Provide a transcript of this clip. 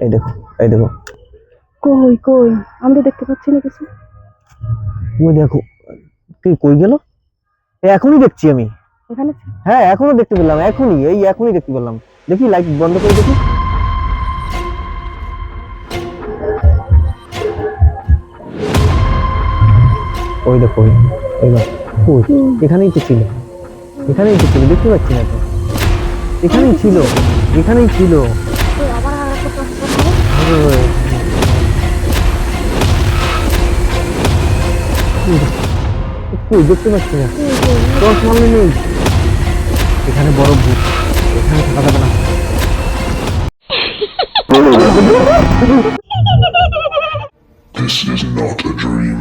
এই দেখো, এই দেখো, কই কই আমরা দেখতে পাচ্ছি না কিছু। ওই দেখো, কি কই গেল? এখনই দেখছি আমি। এখানে হ্যাঁ, এখনো দেখতে পেলাম, এখনই, এই এখনই দেখতে পেলাম। দেখি লাইট বন্ধ করে দেখি। ওই দেখো, ওই দেখো, কই? এখানেই তো ছিল, এখানেই তো ছিল, দেখতে পাচ্ছি না তো। এখানেই ছিল, এখানেই ছিল। কই আবার আর একটা প্রশ্ন করবো। ওই, কই দেখতে পাচ্ছি না, তোর সামনে নেই। এখানে বড় ভূত, এখানে থাকা যাবে না। This is not a dream.